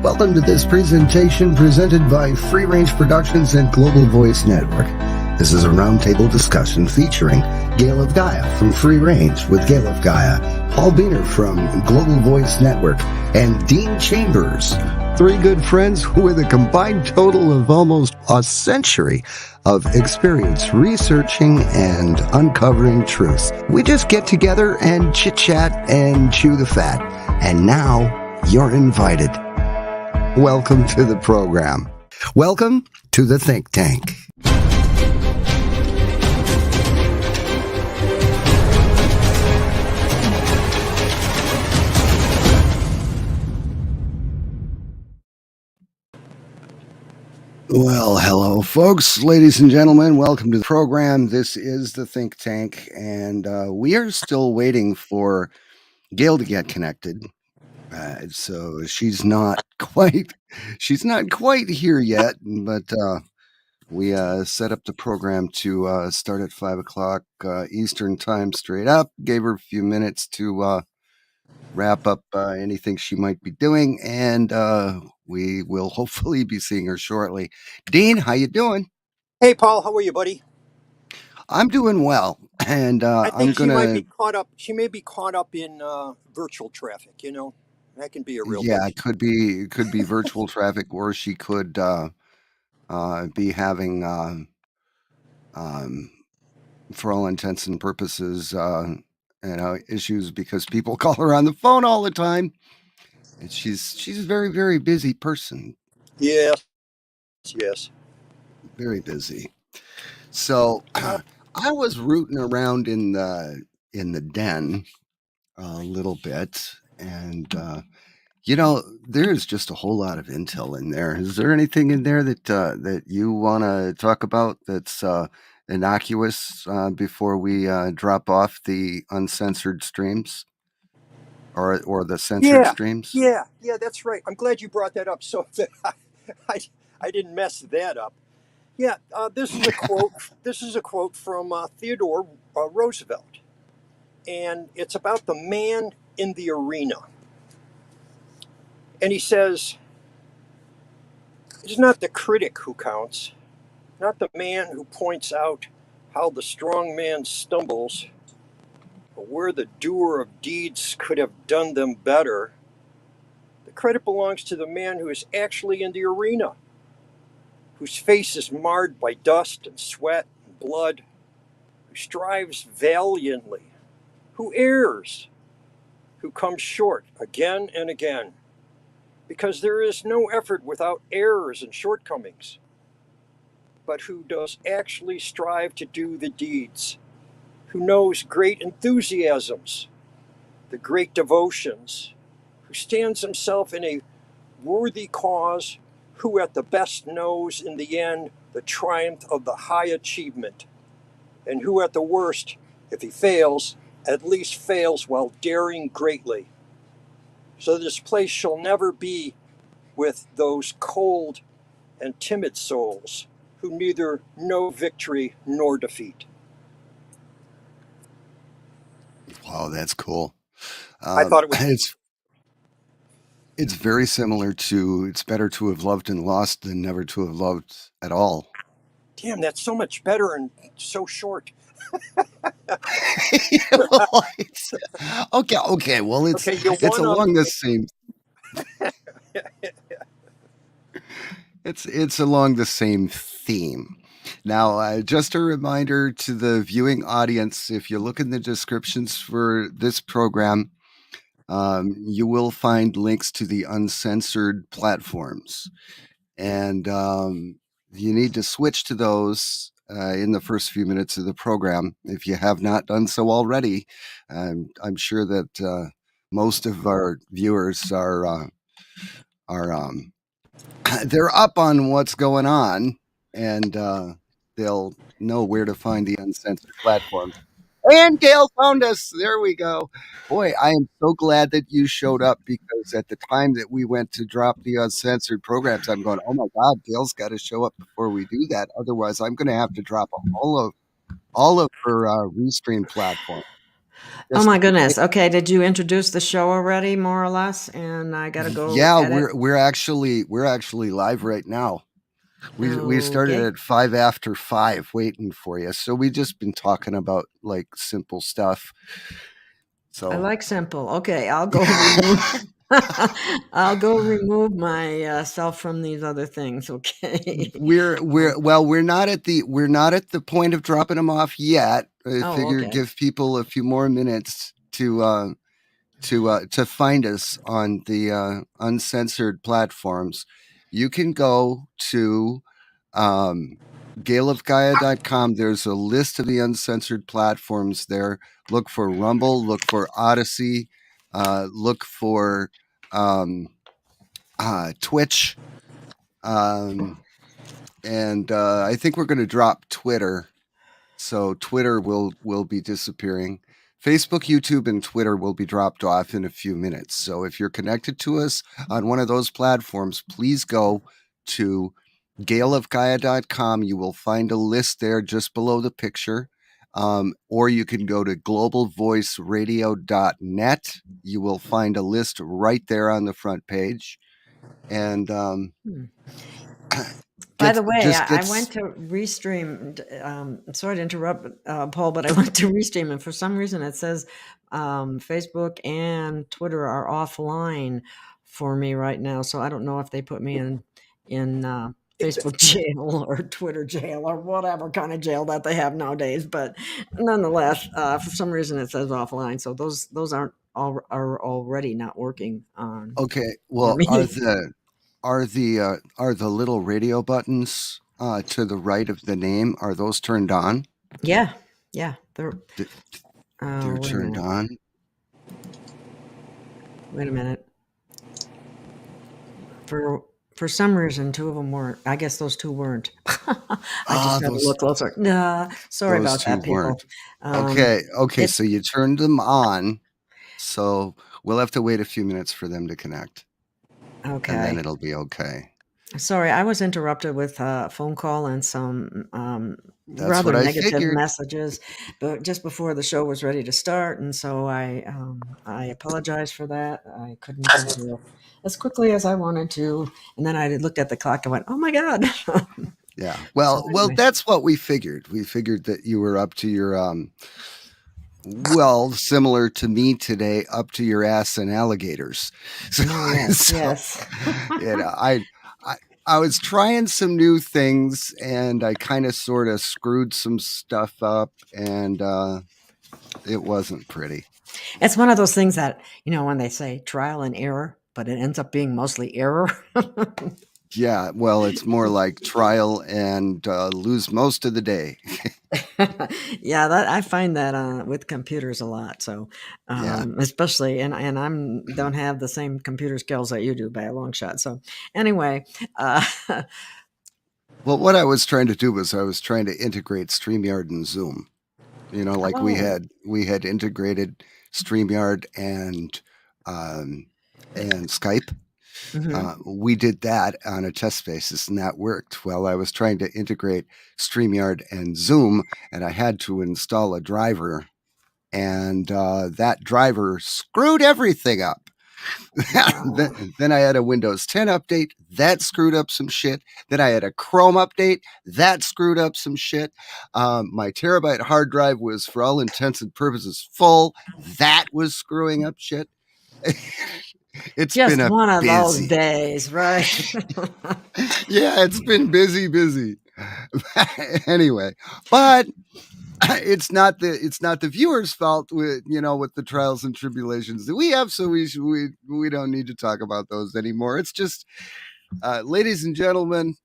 Welcome to this presentation presented by Free Range Productions and Global Voice Network. This is a roundtable discussion featuring Gail of Gaia from Free Range with Gail of Gaia, Paul Beener from Global Voice Network, and Dean Chambers, three good friends with a combined total of almost a century of experience researching and uncovering truth. We just get together and chit-chat and chew the fat. And now you're invited. Welcome to the program. Welcome to the think tank. Well, hello, folks, ladies and gentlemen. Welcome to the program. This is the think tank, and we are still waiting for Gail to get connected. So she's not quite here yet, but we set up the program to start at 5 o'clock Eastern time straight up. Gave her a few minutes to wrap up anything she might be doing, and we will hopefully be seeing her shortly. Dean, how you doing? Hey, Paul, how are you, buddy? I'm doing well, and I think I'm gonna. she might be caught up. She may be caught up in virtual traffic. You know, that can be a real Yeah, bitch. it could be virtual traffic, or she could be having, for all intents and purposes, issues because people call her on the phone all the time, and she's a very, very busy person, Yes, yes. very busy. So I was rooting around in the den a little bit, and there's just a whole lot of intel in there. Is there anything in there that you want to talk about that's innocuous before we drop off the uncensored streams or the censored Yeah, streams? yeah. That's right. I'm glad you brought that up, so that I, I didn't mess that up. Yeah, this is a quote. This is a quote from Theodore Roosevelt, and it's about the man in the arena. And he says, "It is not the critic who counts, not the man who points out how the strong man stumbles, but where the doer of deeds could have done them better. The credit belongs to the man who is actually in the arena, whose face is marred by dust and sweat and blood, who strives valiantly, who errs, who comes short again and again, because there is no effort without errors and shortcomings, but who does actually strive to do the deeds, who knows great enthusiasms, the great devotions, who stands himself in a worthy cause, who at the best knows in the end the triumph of the high achievement, and who at the worst, if he fails, at least fails while daring greatly. So this place shall never be with those cold and timid souls who neither know victory nor defeat." Wow, that's cool. I thought it was. It's very similar to "It's better to have loved and lost than never to have loved at all." Damn, that's so much better and so short. Okay. Well, Okay, you it's one up along the me. same. It's along the same theme. Now, just a reminder to the viewing audience: if you look in the descriptions for this program, you will find links to the uncensored platforms, and you need to switch to those in the first few minutes of the program if you have not done so already. I'm sure that most of our viewers are they're up on what's going on, and they'll know where to find the uncensored platforms. And Gail found us. There we go. Boy, I am so glad that you showed up, because at the time that we went to drop the uncensored programs, I'm going, oh my God, Gail's got to show up before we do that. Otherwise, I'm going to have to drop all of her Restream platform. Oh my goodness. Okay, did you introduce the show already, more or less? And I gotta go edit. we're actually live right now. We started Okay. at 5 after 5, waiting for you. So we just been talking about like simple stuff. So I like simple. Okay, I'll go remove. I'll go remove myself from these other things. Okay. we're not at the point of dropping them off yet. I Oh, figure okay. give people a few more minutes to find us on the uncensored platforms. You can go to GailofGaia.com. There's a list of the uncensored platforms there. Look for Rumble, look for Odyssey, look for Twitch, and I think we're going to drop Twitter. So Twitter will be disappearing. Facebook, YouTube, and Twitter will be dropped off in a few minutes. So if you're connected to us on one of those platforms, please go to GailofGaia.com. You will find a list there just below the picture. Or you can go to globalvoiceradio.net. You will find a list right there on the front page. And By the way, I went to Restream. Sorry to interrupt, Paul, but I went to Restream, and for some reason it says Facebook and Twitter are offline for me right now. So I don't know if they put me in Facebook jail or Twitter jail or whatever kind of jail that they have nowadays. But nonetheless, for some reason it says offline. So those are already not working on. Okay, well, are the little radio buttons to the right of the name, are those turned on? Yeah, they're turned on. Wait a minute. For some reason, two of them weren't. I guess those two weren't. I just had to look closer. Nah, sorry about that, people. Okay, so you turned them on. So we'll have to wait a few minutes for them to connect. Okay. And then it'll be okay. Sorry, I was interrupted with a phone call and some rather negative messages, but just before the show was ready to start, and so I apologize for that. I couldn't get here as quickly as I wanted to, and then I looked at the clock and went, "Oh my God!" Yeah, well, anyway. That's what we figured. We figured that you were up to your similar to me today, up to your ass in alligators. So, yes. You know, I was trying some new things, and I kind of sort of screwed some stuff up, and it wasn't pretty. It's one of those things that, when they say trial and error, but it ends up being mostly error. Yeah, well, it's more like trial and lose most of the day. Yeah, I find that with computers a lot. So, especially, and I don't have the same computer skills that you do by a long shot. So, anyway, well, what I was trying to do was I was trying to integrate StreamYard and Zoom. Like we had integrated StreamYard and Skype. Mm-hmm. We did that on a test basis, and that worked. Well, I was trying to integrate StreamYard and Zoom, and I had to install a driver, and that driver screwed everything up. Then I had a Windows 10 update that screwed up some shit. Then I had a Chrome update that screwed up some shit. My terabyte hard drive was, for all intents and purposes, full. That was screwing up shit. It's just been one of those days, right? Yeah, it's been busy. Anyway, but it's not the viewers' fault with the trials and tribulations that we have. So we don't need to talk about those anymore. It's just, ladies and gentlemen,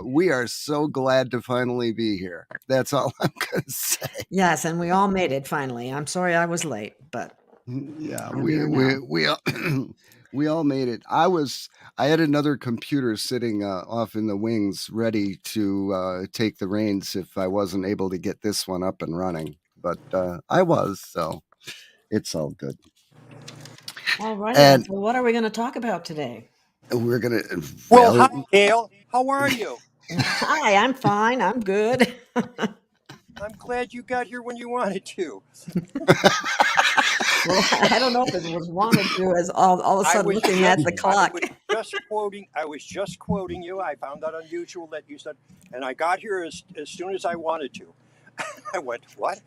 we are so glad to finally be here. That's all I'm gonna say. Yes, and we all made it finally. I'm sorry I was late, but yeah, we all made it. I had another computer sitting off in the wings, ready to take the reins if I wasn't able to get this one up and running. But I was, so it's all good. All right. And so what are we going to talk about today? We're going to... Well, hi, Gail. How are you? Hi, I'm fine. I'm good. I'm glad you got here when you wanted to. Well, I don't know if it was wanted to, as all of a sudden looking at the clock. I was just quoting you. I found that unusual that you said, and I got here as soon as I wanted to. I went, what?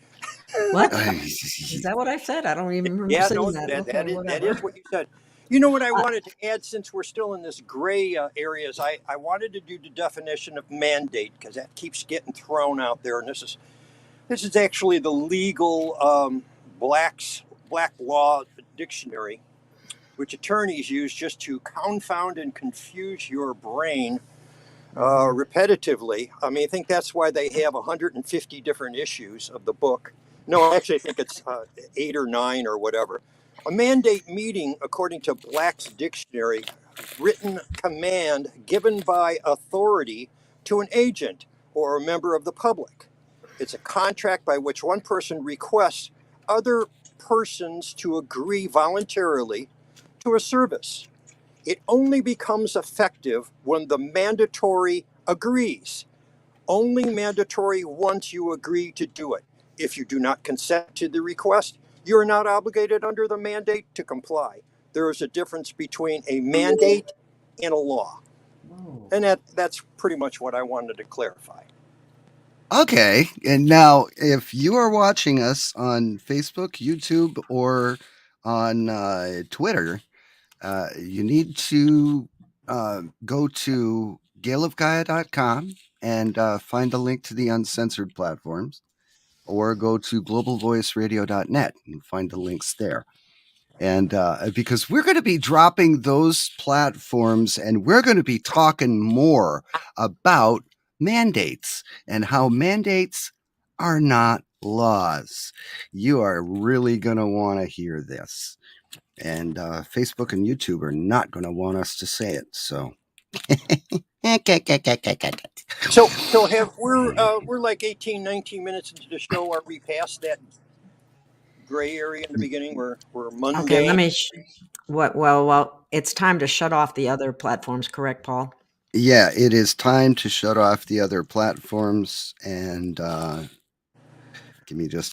What? Is that what I said? I don't even remember saying that. Okay, that whatever. is what you said. You know what I wanted to add, since we're still in this gray areas, I wanted to do the definition of mandate, because that keeps getting thrown out there, and this is actually the legal black law dictionary, which attorneys use just to confound and confuse your brain repetitively. I mean, I think that's why they have 150 different issues of the book. No, actually, I think it's 8 or 9 or whatever. A mandate meaning, according to Black's dictionary, written command given by authority to an agent or a member of the public. It's a contract by which one person requests other persons to agree voluntarily to a service. It only becomes effective when the mandatory agrees. Only mandatory once you agree to do it. If you do not consent to the request, you are not obligated under the mandate to comply. There is a difference between a mandate and a law. And that's pretty much what I wanted to clarify. Okay. And now, if you are watching us on Facebook, YouTube, or on Twitter, you need to go to gailofgaia.com and find a link to the uncensored platforms, or go to globalvoiceradio.net and find the links there. And because we're going to be dropping those platforms, and we're going to be talking more about mandates and how mandates are not laws. You are really going to want to hear this. And Facebook and YouTube are not going to want us to say it. So. So we're like 18, 19 minutes into the show. Are we past that gray area in the beginning where we're mundane? Okay, let me. Well, it's time to shut off the other platforms, correct, Paul? Yeah, it is time to shut off the other platforms, and give me just